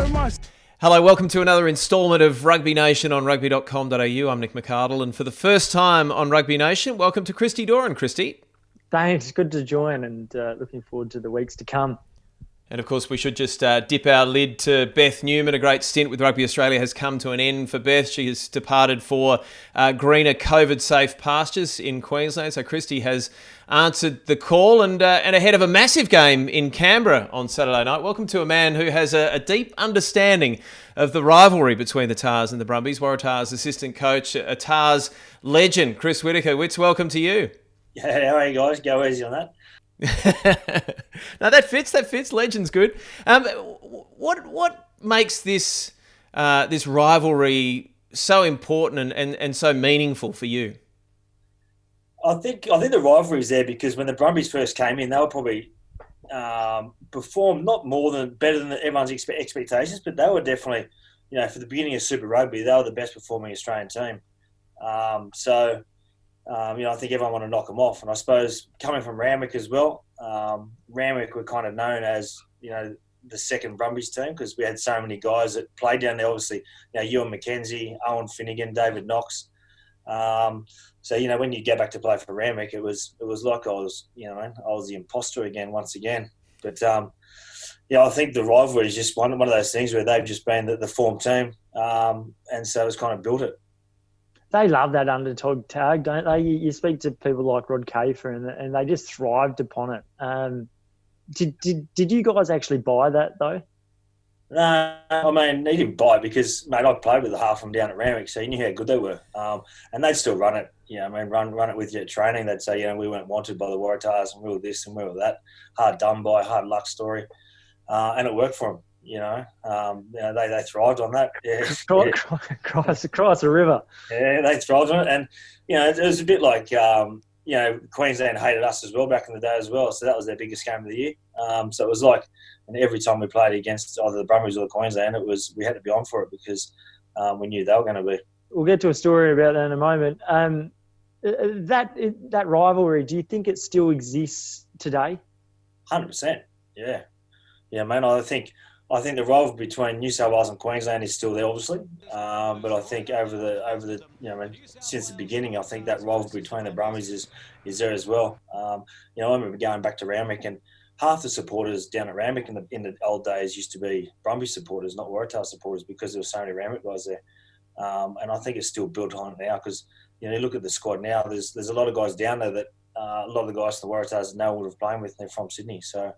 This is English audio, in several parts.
so much. Hello, welcome to another instalment of Rugby Nation on Rugby.com.au. I'm Nick McArdle, and for the first time on Rugby Nation, welcome to Christy Doran. Christy. Thanks, good to join, and looking forward to the weeks to come. And of course, we should just dip our lid to Beth Newman. A great stint with Rugby Australia has come to an end for Beth. She has departed for greener COVID-safe pastures in Queensland. So Christy has answered the call and ahead of a massive game in Canberra on Saturday night. Welcome to a man who has a deep understanding of the rivalry between the Tars and the Brumbies. Waratahs assistant coach, a Tars legend, Chris Whitaker. Wits, welcome to you. Yeah, how are you guys? Go easy on that. No, that fits. Legend's good. What makes this rivalry so important and so meaningful for you? I think the rivalry is there because when the Brumbies first came in, they were probably performed better than everyone's expectations, but they were definitely, for the beginning of Super Rugby, they were the best performing Australian team. I think everyone wanted to knock them off. And I suppose coming from Randwick as well, Randwick were kind of known as, the second Brumbies team because we had so many guys that played down there. Obviously, Ewan McKenzie, Owen Finnegan, David Knox. When you get back to play for Randwick, it was like I was the imposter once again. But, I think the rivalry is just one of those things where they've just been the form team. And so it's kind of built it. They love that underdog tag, don't they? You speak to people like Rod Kafer and they just thrived upon it. Did you guys actually buy that, though? No, I mean, he didn't buy it because, mate, I played with half of them down at Randwick, so you knew how good they were. And they'd still run it, run it with you at training. They'd say, we weren't wanted by the Waratahs and we were this and we were that. Hard done by, hard luck story. And it worked for them. They thrived on that. Yeah. Across the river. Yeah, they thrived on it. And, it was a bit like, Queensland hated us as well back in the day as well. So that was their biggest game of the year. So it was like, and every time we played against either the Brumbies or the Queensland, we had to be on for it because we knew they were going to be. We'll get to a story about that in a moment. That rivalry, do you think it still exists today? 100%. Yeah. Yeah, man, I think the rivalry between New South Wales and Queensland is still there, obviously. But I think over the since the beginning, I think that rivalry between the Brumbies is there as well. I remember going back to Randwick and half the supporters down at Randwick in the old days used to be Brumbies supporters, not Waratah supporters, because there were so many Randwick guys there. And I think it's still built on it now because you look at the squad now. There's a lot of guys down there that a lot of the guys the Waratahs no one would have played with. And they're from Sydney, so.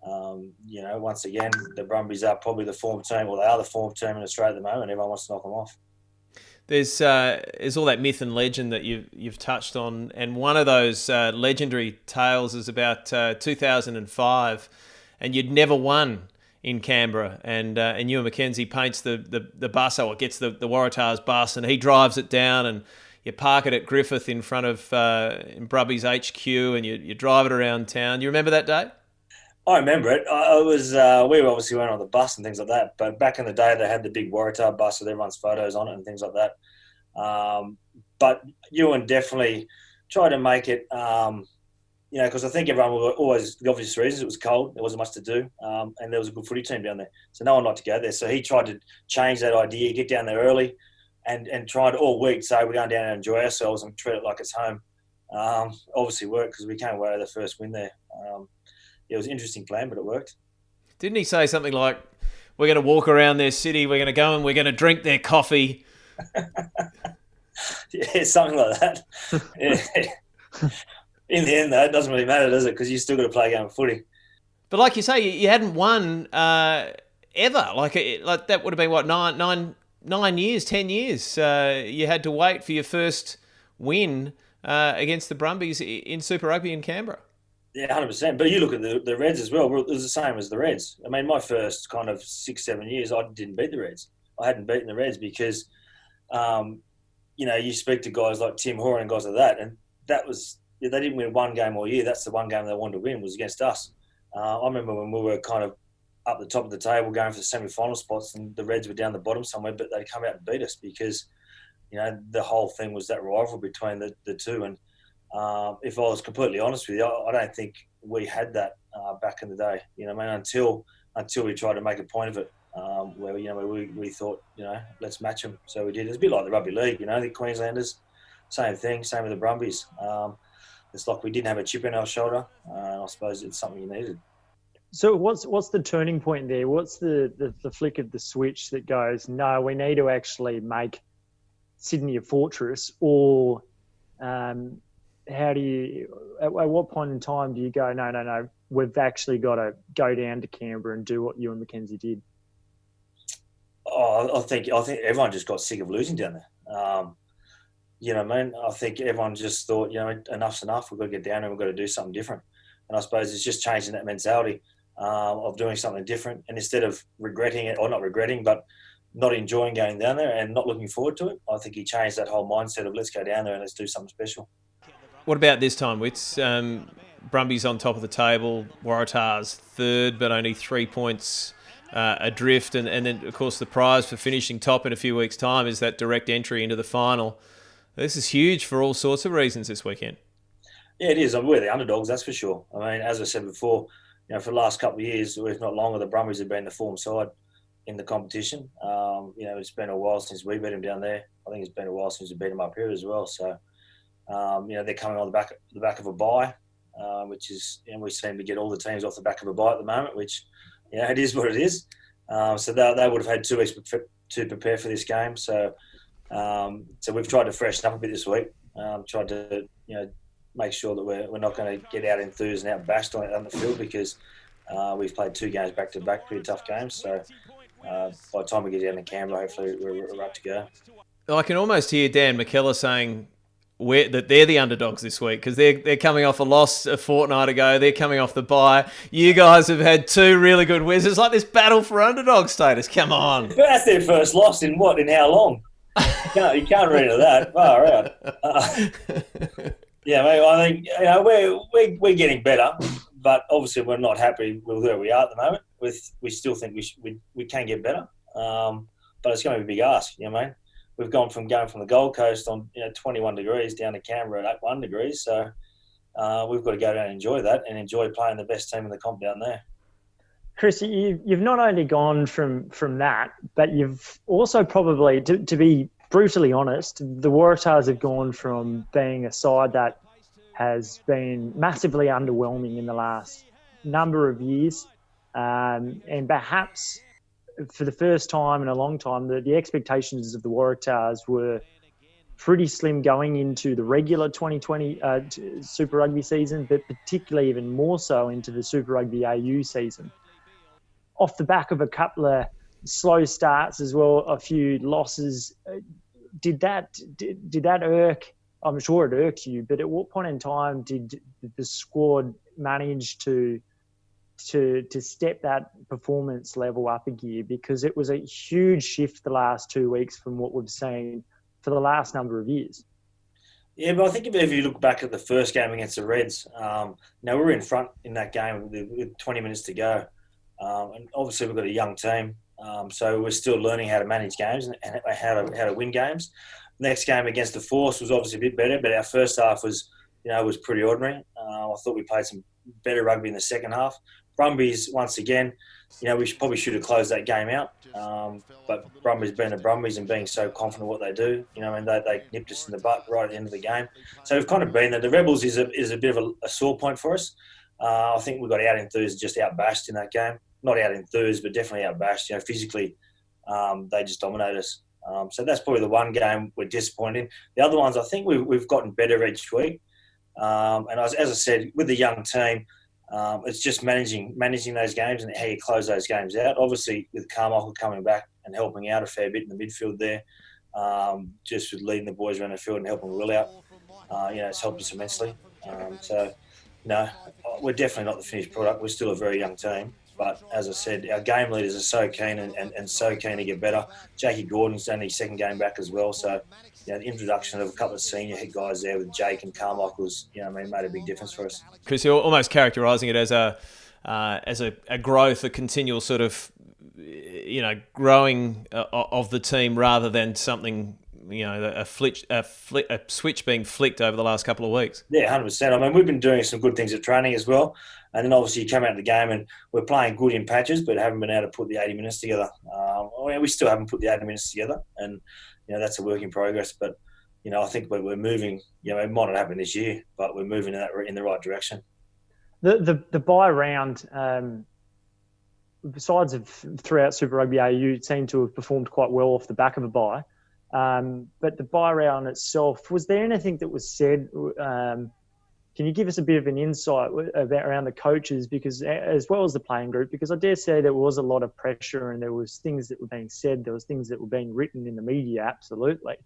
Once again, the Brumbies are probably the form team, or they are the form team in Australia at the moment. Everyone wants to knock them off. There's all that myth and legend that you've touched on, and one of those legendary tales is about 2005, and you'd never won in Canberra, and Ewan McKenzie paints the bus, or gets the Waratahs bus, and he drives it down, and you park it at Griffith in front of in Brumbies HQ, and you drive it around town. You remember that day? I remember it. We obviously went on the bus and things like that. But back in the day, they had the big Waratah bus with everyone's photos on it and things like that. But Ewan definitely tried to make it, because I think everyone was always, the obvious reasons, it was cold, there wasn't much to do, and there was a good footy team down there. So no one liked to go there. So he tried to change that idea, get down there early and tried all week. So we're going down and enjoy ourselves and treat it like it's home. Obviously worked because we came away with the first win there. It was an interesting plan, but it worked. Didn't he say something like, we're going to walk around their city, we're going to go and we're going to drink their coffee? Yeah, something like that. Yeah. In the end, though, it doesn't really matter, does it? Because you still got to play a game of footy. But like you say, you hadn't won ever. Like that would have been, what, 9 years, 10 years. You had to wait for your first win against the Brumbies in Super Rugby in Canberra. Yeah, 100%. But you look at the Reds as well. It was the same as the Reds. I mean, my first kind of 6-7 years, I didn't beat the Reds. I hadn't beaten the Reds because, you speak to guys like Tim Horan and guys like that, and that was, they didn't win one game all year. That's the one game they wanted to win was against us. I remember when we were kind of up the top of the table going for the semi-final spots and the Reds were down the bottom somewhere, but they'd come out and beat us because, the whole thing was that rivalry between the two. And if I was completely honest with you, I don't think we had that back in the day. Until we tried to make a point of it. where we thought, let's match them. So we did. It's a bit like the rugby league, the Queenslanders, same thing, same with the Brumbies. It's like we didn't have a chip in our shoulder, and I suppose it's something you needed. So what's the turning point there? What's the flick of the switch that goes, no, we need to actually make Sydney a fortress? Or how do you, at what point in time do you go, no, we've actually got to go down to Canberra and do what you and Mackenzie did? I think everyone just got sick of losing down there. I think everyone just thought, enough's enough. We've got to get down and we've got to do something different. And I suppose it's just changing that mentality of doing something different. And instead of regretting it, or not regretting, but not enjoying going down there and not looking forward to it, I think he changed that whole mindset of let's go down there and let's do something special. What about this time, Wits? Brumbies on top of the table, Waratahs third, but only 3 points adrift. And then, of course, the prize for finishing top in a few weeks' time is that direct entry into the final. This is huge for all sorts of reasons this weekend. Yeah, it is. We're the underdogs, that's for sure. I mean, as I said before, for the last couple of years, if not longer, the Brumbies have been the form side in the competition. It's been a while since we beat them down there. I think it's been a while since we beat them up here as well. So, they're coming on the back of a bye, which is, we seem to get all the teams off the back of a bye at the moment, which, it is what it is. So they would have had 2 weeks to prepare for this game. So we've tried to freshen up a bit this week. Tried to, make sure that we're not going to get out enthused and out bashed on the field, because we've played 2 games back to back, pretty tough games. So by the time we get down to Canberra, hopefully we're right to go. I can almost hear Dan McKellar saying that they're the underdogs this week, because they're coming off a loss a fortnight ago. They're coming off the bye. You guys have had 2 really good wins. It's like this battle for underdog status. Come on. That's their first loss in how long? You can't read into that. Far out. Yeah, mate, I think we're getting better, but obviously we're not happy with where we are at the moment. We still think we can get better, but it's going to be a big ask. Mate. We've gone from the Gold Coast on 21 degrees down to Canberra at 1 degree, so we've got to go down and enjoy that and enjoy playing the best team in the comp down there. Chris, you've not only gone from that, but you've also probably, to be brutally honest, the Waratahs have gone from being a side that has been massively underwhelming in the last number of years, and perhaps for the first time in a long time, the expectations of the Waratahs were pretty slim going into the regular 2020 Super Rugby season, but particularly even more so into the Super Rugby AU season. Off the back of a couple of slow starts as well, a few losses, did that irk? I'm sure it irked you, but at what point in time did the squad manage to step that performance level up a gear? Because it was a huge shift the last 2 weeks from what we've seen for the last number of years. Yeah, but I think if you look back at the first game against the Reds, we were in front in that game with 20 minutes to go. And obviously we've got a young team, so we're still learning how to manage games and how to win games. Next game against the Force was obviously a bit better, but our first half was pretty ordinary. I thought we played some better rugby in the second half. Brumbies, once again, we should have closed that game out. But Brumbies being the Brumbies and being so confident what they do, and they nipped us in the butt right at the end of the game. So we've kind of been there. The Rebels is a bit of a sore point for us. I think we got out enthused, just out bashed in that game. Not out enthused, but definitely out bashed. physically, they just dominate us. So that's probably the one game we're disappointed in. The other ones, I think we've gotten better each week. And as I said, with the young team, it's just managing those games and how you close those games out. Obviously, with Carmichael coming back and helping out a fair bit in the midfield there, just with leading the boys around the field and helping Will out, it's helped us immensely. We're definitely not the finished product. We're still a very young team. But as I said, our game leaders are so keen and so keen to get better. Jackie Gordon's only second game back as well. So, the introduction of a couple of senior head guys there with Jake and Carmichael's, made a big difference for us. Chris, you're almost characterising it as a growth, a continual sort of, growing of the team rather than something a switch being flicked over the last couple of weeks. Yeah, 100%. I mean, we've been doing some good things at training as well. And then obviously you come out of the game and we're playing good in patches, but haven't been able to put the 80 minutes together. We still haven't put the 80 minutes together, and that's a work in progress. But I think we're moving. It might not happen this year, but we're moving in the right direction. The bye round, besides throughout Super Rugby AU, seemed to have performed quite well off the back of a bye. But the bye round itself, was there anything that was said? Can you give us a bit of an insight around the coaches, because as well as the playing group? Because I dare say there was a lot of pressure, and there was things that were being said, there was things that were being written in the media. Absolutely.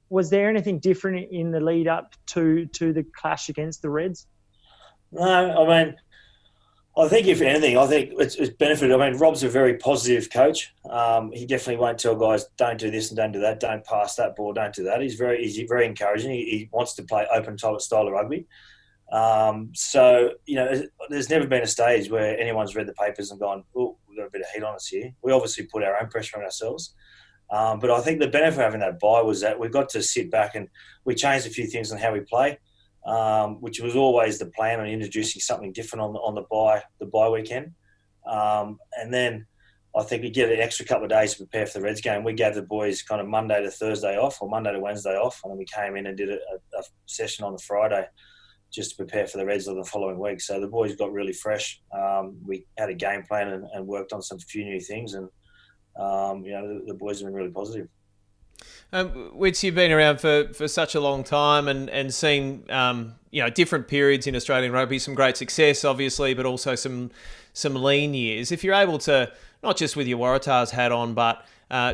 Was there anything different in the lead up to the clash against the Reds? No, I mean, I think if anything, it's benefited. I mean, Rob's a very positive coach. He definitely won't tell guys, don't do this and don't do that, don't pass that ball, don't do that. He's very encouraging. He wants to play open style of rugby. So, there's never been a stage where anyone's read the papers and gone, oh, we've got a bit of heat on us here. We obviously put our own pressure on ourselves. But I think the benefit of having that bye was that we got to sit back and we changed a few things on how we play. Which was always the plan on introducing something different on the bye weekend. And then I think we get an extra couple of days to prepare for the Reds game. We gave the boys kind of Monday to Thursday off, or Monday to Wednesday off, and then we came in and did a session on the Friday just to prepare for the Reds of the following week. So the boys got really fresh. We had a game plan and worked on some few new things, and the boys have been really positive. Which you've been around for such a long time and seen different periods in Australian rugby, some great success obviously, but also some lean years. If you're able to, not just with your Waratahs hat on, but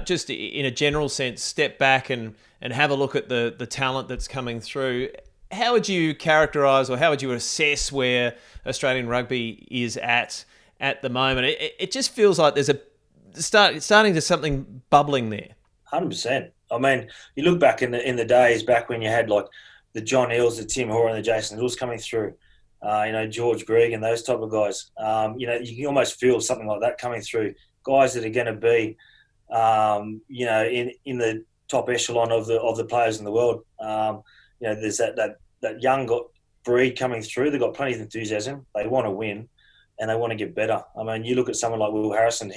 just in a general sense, step back and have a look at the talent that's coming through, how would you characterise, or how would you assess where Australian rugby is at the moment? It just feels like there's starting to something bubbling there. 100%. I mean, you look back in the days back when you had like the John Eales, the Tim Hoare, and the Jason Lewis coming through, George Greig and those type of guys. You can almost feel something like that coming through. Guys that are going to be, in the top echelon of the players in the world. There's that young breed coming through. They've got plenty of enthusiasm. They want to win, and they want to get better. I mean, you look at someone like Will Harrison,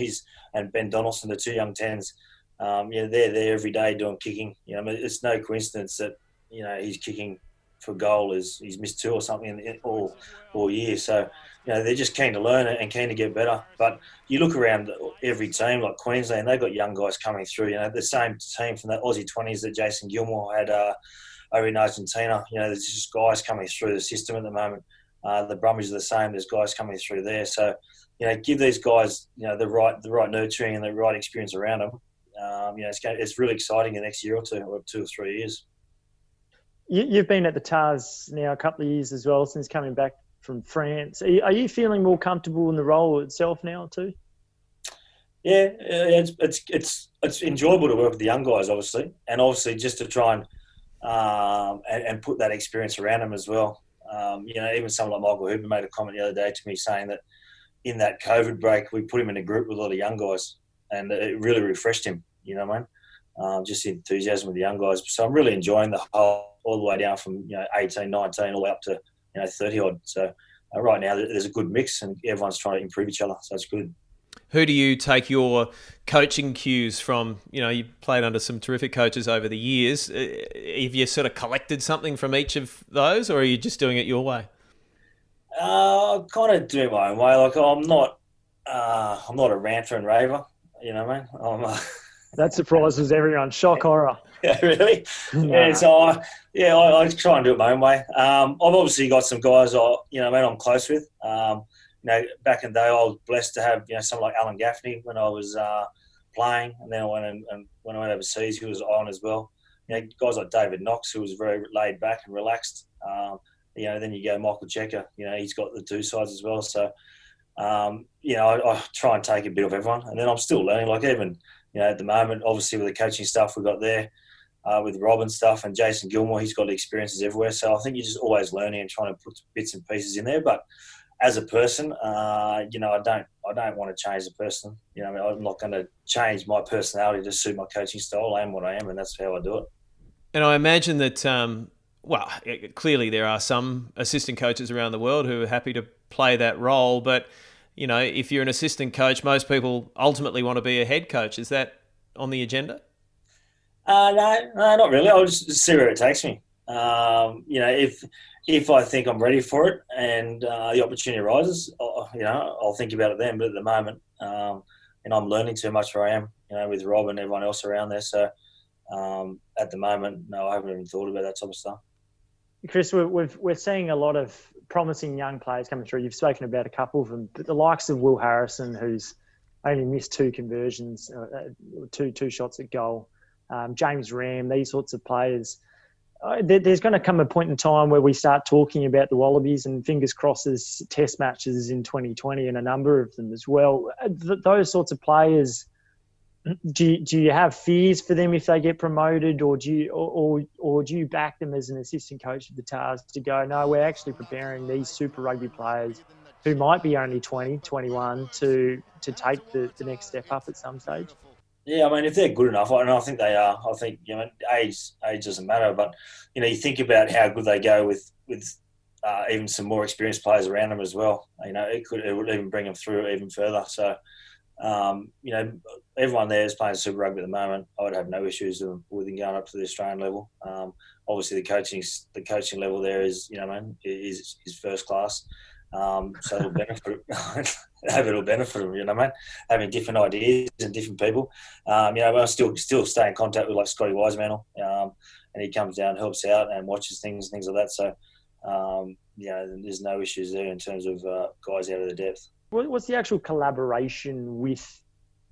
and Ben Donaldson, the two young tens. They're there every day doing kicking. It's no coincidence that he's kicking for goal. He's missed two or something all year. So they're just keen to learn and keen to get better. But you look around every team like Queensland, they've got young guys coming through. The same team from the Aussie 20s that Jason Gilmore had over in Argentina. There's just guys coming through the system at the moment. The Brumbies are the same. There's guys coming through there. So give these guys the right nurturing and the right experience around them. It's really exciting the next year or 2 or 3 years. You've been at the Tars now a couple of years as well since coming back from France. Are you feeling more comfortable in the role itself now too? Yeah, it's enjoyable to work with the young guys, obviously, and obviously just to try and put that experience around them as well. Even someone like Michael Hooper made a comment the other day to me saying that in that COVID break we put him in a group with a lot of young guys, and it really refreshed him. Just the enthusiasm with the young guys. So I'm really enjoying the whole, all the way down from 18, 19, all the way up to 30 odd. So right now there's a good mix, and everyone's trying to improve each other. So it's good. Who do you take your coaching cues from? You played under some terrific coaches over the years. Have you sort of collected something from each of those, or are you just doing it your way? I kind of do it my own way. Like I'm not a ranter and raver. You know what I mean? That surprises everyone. Shock horror. Yeah, really? Yeah, so I try and do it my own way. I've obviously got some guys I'm close with. Back in the day I was blessed to have, someone like Alan Gaffney when I was playing, and then when I went overseas he was on as well. Guys like David Knox, who was very laid back and relaxed. Then you go Michael Checker, he's got the two sides as well. So I try and take a bit of everyone, and then I'm still learning. Like even, at the moment, obviously with the coaching stuff we've got there, with Rob and stuff, and Jason Gilmore, he's got experiences everywhere. So I think you're just always learning and trying to put bits and pieces in there. But as a person, I don't want to change the person. I'm not going to change my personality to suit my coaching style. I am what I am, and that's how I do it. And I imagine that, clearly there are some assistant coaches around the world who are happy to play that role. But, if you're an assistant coach, most people ultimately want to be a head coach. Is that on the agenda? No, not really. I'll just see where it takes me. If I think I'm ready for it and the opportunity arises, I'll think about it then. But at the moment, I'm learning too much where I am, with Rob and everyone else around there. So at the moment, no, I haven't even thought about that type of stuff. Chris, we're seeing a lot of promising young players coming through. You've spoken about a couple of them, but the likes of Will Harrison, who's only missed 2 conversions, two shots at goal. James Ram, these sorts of players. There's going to come a point in time where we start talking about the Wallabies, and fingers crossed there's test matches in 2020 and a number of them as well. Those sorts of players, do you have fears for them if they get promoted, or do you back them as an assistant coach of the Tars to go, no, we're actually preparing these Super Rugby players who might be only 20, 21 to take the next step up at some stage? Yeah, I mean, if they're good enough, and I think they are, I think, age doesn't matter, but, you think about how good they go with even some more experienced players around them as well. It would even bring them through even further. So, everyone there is playing Super Rugby at the moment. I would have no issues with them going up to the Australian level. Obviously, the coaching level there is first class. So it'll benefit. It'll benefit them. Having different ideas and different people. I still stay in contact with like Scotty Wisemantle, and he comes down, helps out, and watches things like that. So, there's no issues there in terms of guys out of the depth. What's the actual collaboration with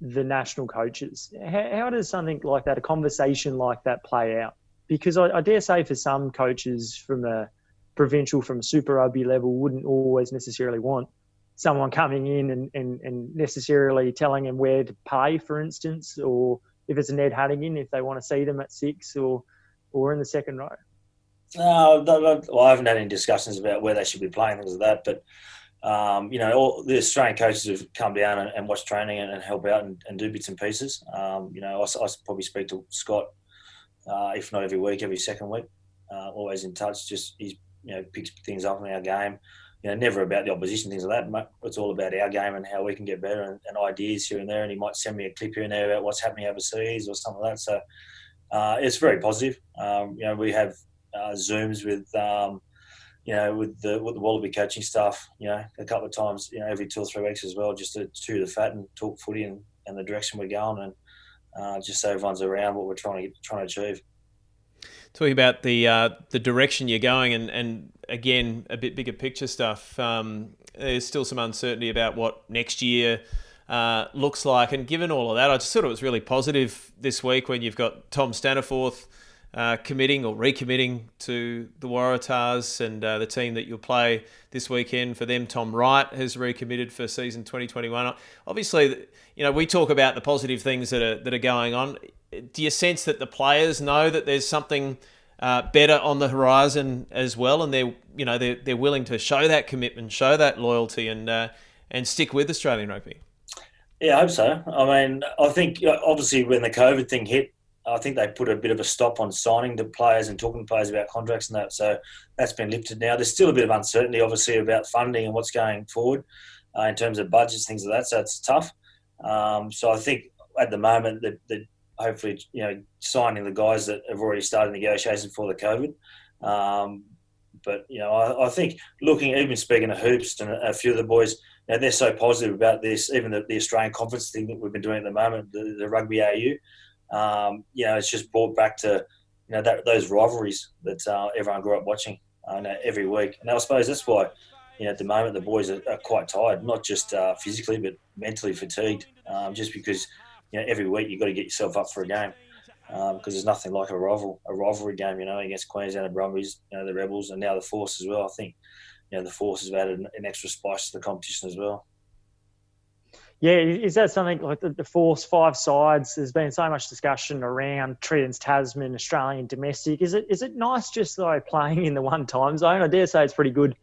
the national coaches? How does something like that, a conversation like that, play out? Because I dare say for some coaches from a Super Rugby level wouldn't always necessarily want someone coming in and necessarily telling them where to play, for instance, or if it's a Ned Huntington, if they want to see them at 6 or in the second row. I haven't had any discussions about where they should be playing, things like that, but all the Australian coaches have come down and watch training and help out and do bits and pieces. I probably speak to Scott, if not every week, every second week, always in touch. Just he's picks things up in our game. Never about the opposition, things like that. It's all about our game and how we can get better and ideas here and there. And he might send me a clip here and there about what's happening overseas or something like that. So it's very positive. We have Zooms with the Wallaby coaching staff, a couple of times, every 2 or 3 weeks as well, just to chew the fat and talk footy and the direction we're going, and just so everyone's around what we're trying to achieve. Talking about the direction you're going, and again, a bit bigger picture stuff. There's still some uncertainty about what next year looks like, and given all of that, I just thought it was really positive this week when you've got Tom Staniforth committing or recommitting to the Waratahs, and the team that you'll play this weekend for them. Tom Wright has recommitted for season 2021. Obviously, we talk about the positive things that are going on. Do you sense that the players know that there's something better on the horizon as well, and they're willing to show that commitment, show that loyalty, and stick with Australian rugby? Yeah, I hope so. I mean, I think obviously when the COVID thing hit, I think they put a bit of a stop on signing the players and talking to players about contracts and that. So that's been lifted now. There's still a bit of uncertainty, obviously, about funding and what's going forward in terms of budgets, things like that. So it's tough. So I think at the moment that hopefully, signing the guys that have already started negotiations for the COVID. But I think even speaking of hoops and a few of the boys, they're so positive about this, even the Australian conference thing that we've been doing at the moment, the Rugby AU. It's just brought back to those rivalries that everyone grew up watching every week. And I suppose that's why at the moment the boys are quite tired, not just physically but mentally fatigued, just because every week you've got to get yourself up for a game, because there's nothing like a rivalry game against Queensland and Brumbies, the Rebels, and now the Force as well. I think the Force has added an extra spice to the competition as well. Yeah, is that something like the Force 5 sides? There's been so much discussion around Trans-Tasman, Australian domestic. Is it nice just though playing in the one time zone? I dare say it's pretty good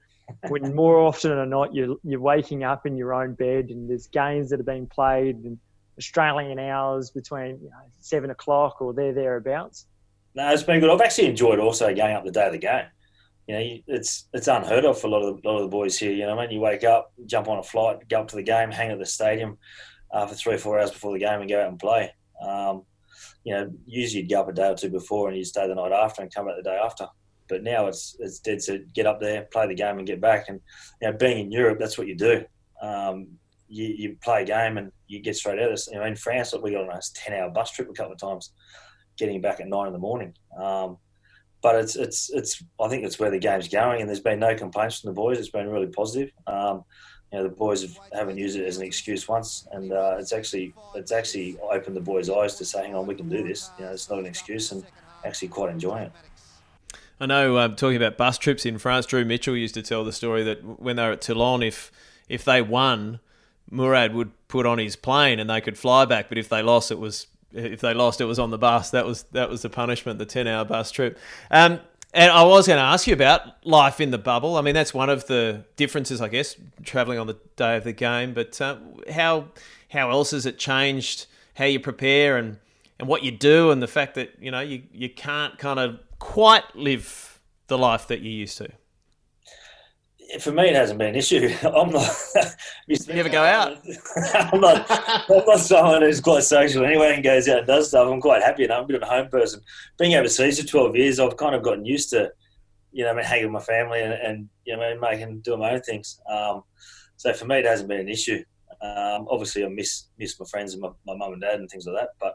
when more often than not you're waking up in your own bed and there's games that are being played in Australian hours between 7 o'clock or thereabouts. No, it's been good. I've actually enjoyed also going up the day of the game. It's unheard of for a lot of the boys here. You wake up, jump on a flight, go up to the game, hang at the stadium for 3 or 4 hours before the game, and go out and play. Usually you'd go up a day or two before, and you'd stay the night after and come back the day after. But now it's dead set. Get up there, play the game, and get back. And being in Europe, that's what you do. You play a game and you get straight out. In France, we got on a 10-hour bus trip a couple of times, getting back at 9 a.m. But it's I think it's where the game's going, and there's been no complaints from the boys. It's been really positive. The boys haven't used it as an excuse once, and it's actually opened the boys' eyes to say, hang on, we can do this. It's not an excuse, and actually quite enjoying it. I know, talking about bus trips in France, Drew Mitchell used to tell the story that when they were at Toulon, if they won, Murad would put on his plane and they could fly back, but if they lost, it was on the bus. That was the punishment, the 10-hour bus trip. And I was going to ask you about life in the bubble. I mean, that's one of the differences, I guess, travelling on the day of the game. But how else has it changed how you prepare and what you do, and the fact that you can't kind of quite live the life that you used to? For me, it hasn't been an issue. I'm not. You never go out. I'm not someone who's quite social anyway and goes out and does stuff. I'm quite happy, I'm a bit of a home person. Being overseas for 12 years, I've kind of gotten used to, hanging with my family and doing my own things. So for me, it hasn't been an issue. Obviously, I miss my friends and my mum and dad and things like that. But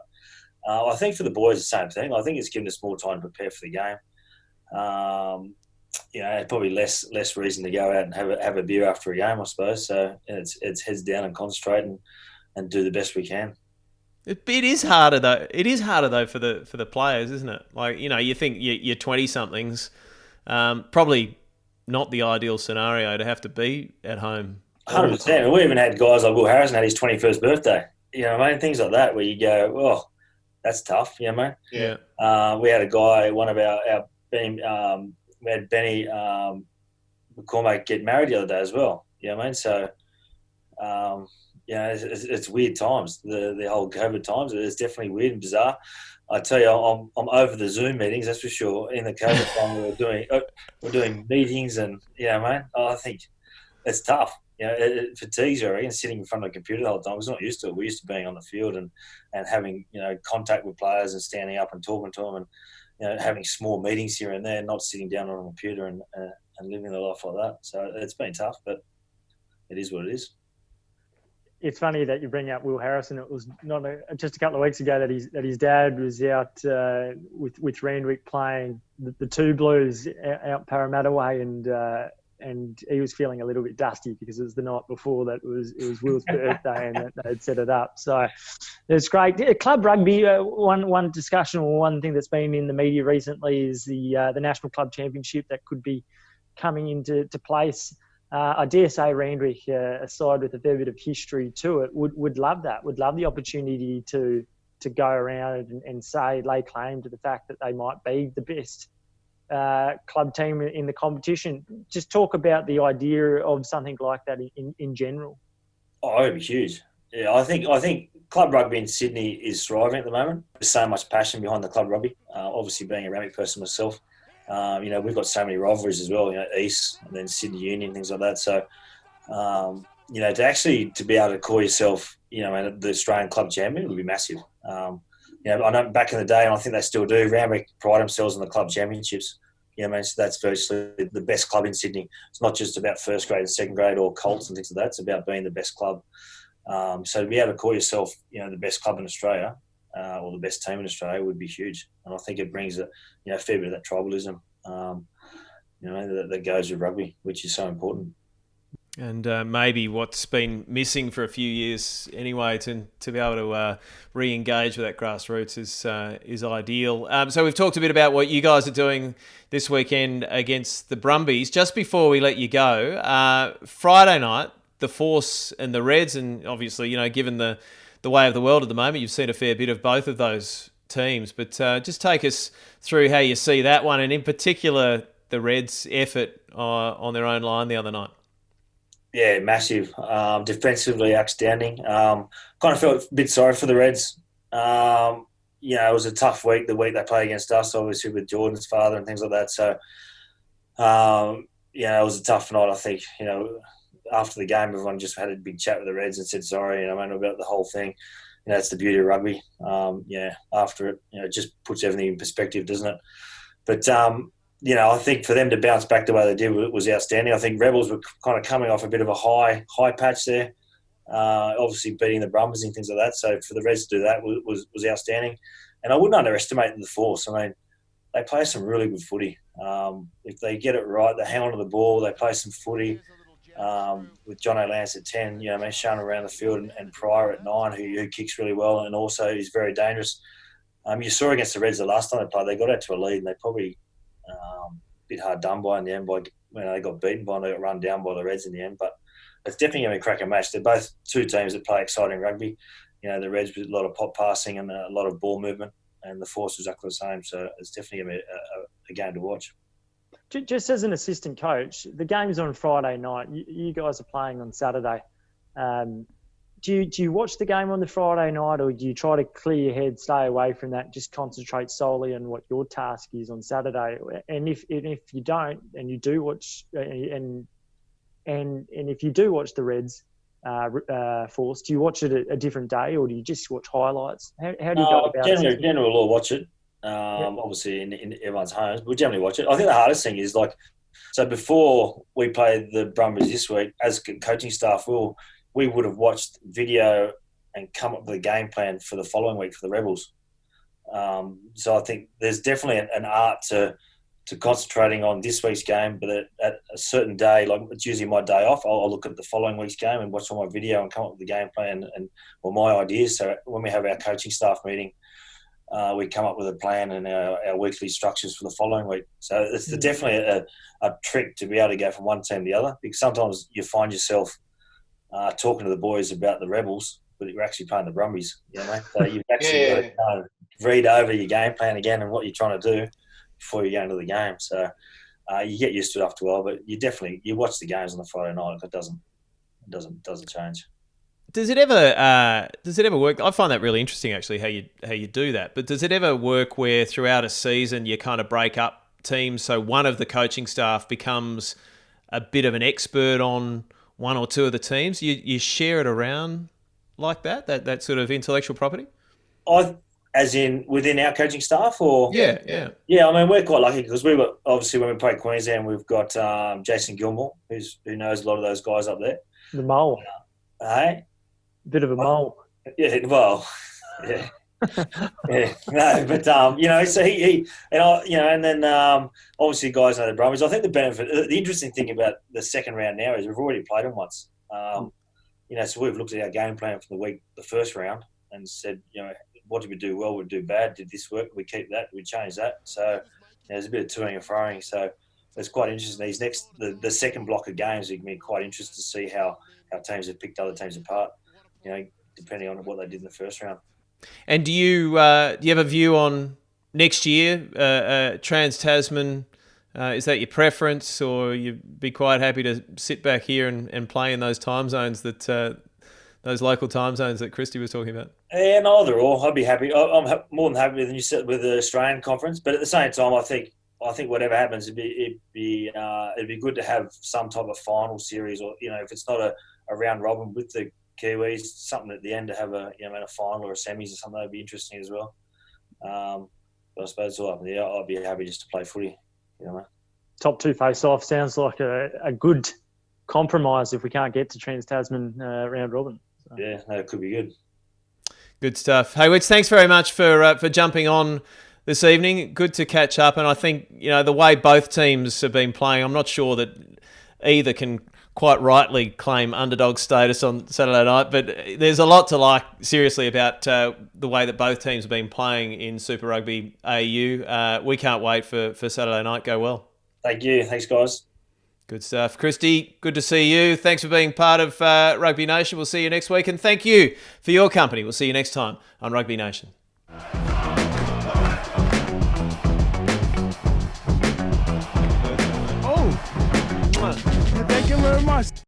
I think for the boys, the same thing. I think it's given us more time to prepare for the game. Probably less reason to go out and have a beer after a game, I suppose. So it's heads down and concentrate and do the best we can. It is harder though. It is harder though for the players, isn't it? Like you think you're 20-somethings, probably not the ideal scenario to have to be at home. 100%. We even had guys like Will Harrison had his 21st birthday. Things like that where you go, oh, that's tough. Yeah. We had a guy, one of our team. We had Benny McCormack get married the other day as well. So, it's weird times. The whole COVID times, it's definitely weird and bizarre. I tell you, I'm over the Zoom meetings, that's for sure. In the COVID time, we're doing meetings, and I think it's tough. It fatigues you, I reckon, sitting in front of a computer the whole time. We're not used to it. We're used to being on the field and having contact with players and standing up and talking to them and having small meetings here and there, not sitting down on a computer and living a life like that. So it's been tough, but it is what it is. It's funny that you bring up Will Harrison. It was just a couple of weeks ago that his dad was out with Randwick playing the two Blues out Parramatta way, and he was feeling a little bit dusty because it was the night before that it was Will's birthday and that they'd set it up. So it's great. Club rugby, one discussion or one thing that's been in the media recently is the National Club Championship that could be coming into place. I dare say Randwick, a side with a fair bit of history to it, would love that, would love the opportunity to go around and lay claim to the fact that they might be the best club team in the competition. Just talk about the idea of something like that in general. Oh, it'd be huge. Yeah, I think club rugby in Sydney is thriving at the moment. There's so much passion behind the club rugby. Obviously, being a Rugby person myself, we've got so many rivalries as well. East and then Sydney Union, things like that. So, to be able to call yourself, the Australian club champion would be massive. I know back in the day, and I think they still do, Randwick pride themselves on the club championships. So that's virtually the best club in Sydney. It's not just about first grade and second grade or Colts and things like that. It's about being the best club. So to be able to call yourself, the best club in Australia or the best team in Australia would be huge. And I think it brings a fair bit of that tribalism, that goes with rugby, which is so important. And maybe what's been missing for a few years anyway, to be able to re-engage with that grassroots is ideal. So we've talked a bit about what you guys are doing this weekend against the Brumbies. Just before we let you go, Friday night, the Force and the Reds, and obviously, given the way of the world at the moment, you've seen a fair bit of both of those teams. But just take us through how you see that one, and in particular the Reds' effort on their own line the other night? Yeah, massive. Defensively outstanding. Kind of felt a bit sorry for the Reds. It was a tough week, the week they played against us, obviously with Jordan's father and things like that. So, it was a tough night, I think. After the game, everyone just had a big chat with the Reds and said sorry, about the whole thing. It's the beauty of rugby. After it, it just puts everything in perspective, doesn't it? But, I think for them to bounce back the way they did was outstanding. I think Rebels were kind of coming off a bit of a high patch there, obviously beating the Brumbies and things like that. So for the Reds to do that was outstanding. And I wouldn't underestimate the force. I mean, they play some really good footy. If they get it right, they hang on to the ball, they play some footy. With John O'Lance at 10, shown around the field, and Pryor at 9, who kicks really well and also is very dangerous. You saw against the Reds the last time they played, they got out to a lead and they probably a bit hard done by in the end. They got beaten by and they got run down by the Reds in the end. But it's definitely going to be a cracking match. They're both two teams that play exciting rugby. The Reds with a lot of pop passing and a lot of ball movement, and the Force was exactly the same. So it's definitely going to be a game to watch. Just as an assistant coach, the game's on Friday night. You guys are playing on Saturday. Do you watch the game on the Friday night, or do you try to clear your head, stay away from that, just concentrate solely on what your task is on Saturday? And if you don't, and you do watch, and if you do watch the Reds Force, do you watch it a different day, or do you just watch highlights? How do you go about it? Generally, we'll watch it. Obviously in everyone's homes, we generally watch it. I think the hardest thing is so before we played the Brumbies this week, as coaching staff, we would have watched video and come up with a game plan for the following week for the Rebels. So I think there's definitely an art to concentrating on this week's game, but at a certain day, like it's usually my day off, I'll look at the following week's game and watch all my video and come up with the game plan and my ideas. So when we have our coaching staff meeting, we come up with a plan and our weekly structures for the following week. So it's definitely a trick to be able to go from one team to the other, because sometimes you find yourself talking to the boys about the Rebels, but you're actually playing the Brumbies. So you've actually got to kind of read over your game plan again and what you're trying to do before you go into the game. So you get used to it after a while, but you watch the games on the Friday night. It doesn't change. Does it ever work? I find that really interesting, actually, how you do that. But does it ever work where throughout a season you kind of break up teams, so one of the coaching staff becomes a bit of an expert on one or two of the teams? You share it around like that sort of intellectual property? As in within our coaching staff, or yeah. I mean, we're quite lucky because we were obviously, when we played Queensland, we've got Jason Gilmore, who knows a lot of those guys up there. The mole. Hey. Bit of a mole. Yeah, well, yeah. Yeah, no, but so he and I, and then obviously guys know the Brumbies. I think the interesting thing about the second round now is we've already played them once. So we've looked at our game plan for the first round, and said, what did we do well? What did we do bad? Did this work? We keep that? We change that? So there's a bit of toing and froing. So it's quite interesting. The second block of games, it can be quite interesting to see how teams have picked other teams apart. Depending on what they did in the first round. And do you have a view on next year, Trans-Tasman? Is that your preference, or you'd be quite happy to sit back here and play in those time zones those local time zones that Christy was talking about? Yeah, no, either or. I'd be happy. I'm more than happy with the Australian conference, but at the same time, I think whatever happens, it'd be good to have some type of final series, or if it's not a round robin with the Kiwis, something at the end to have a final or a semis or something. That'd be interesting as well. But I suppose I'd be happy just to play footy. Top two face-off sounds like a good compromise if we can't get to Trans-Tasman round robin. So. Yeah, it could be good. Good stuff. Hey, Witz, thanks very much for jumping on this evening. Good to catch up, and I think the way both teams have been playing, I'm not sure that either can quite rightly claim underdog status on Saturday night, but there's a lot to like, seriously, about the way that both teams have been playing in Super Rugby AU. We can't wait for Saturday night. Go well. Thank you. Thanks, guys. Good stuff. Christy, good to see you. Thanks for being part of Rugby Nation. We'll see you next week, and thank you for your company. We'll see you next time on Rugby Nation. Waratahs.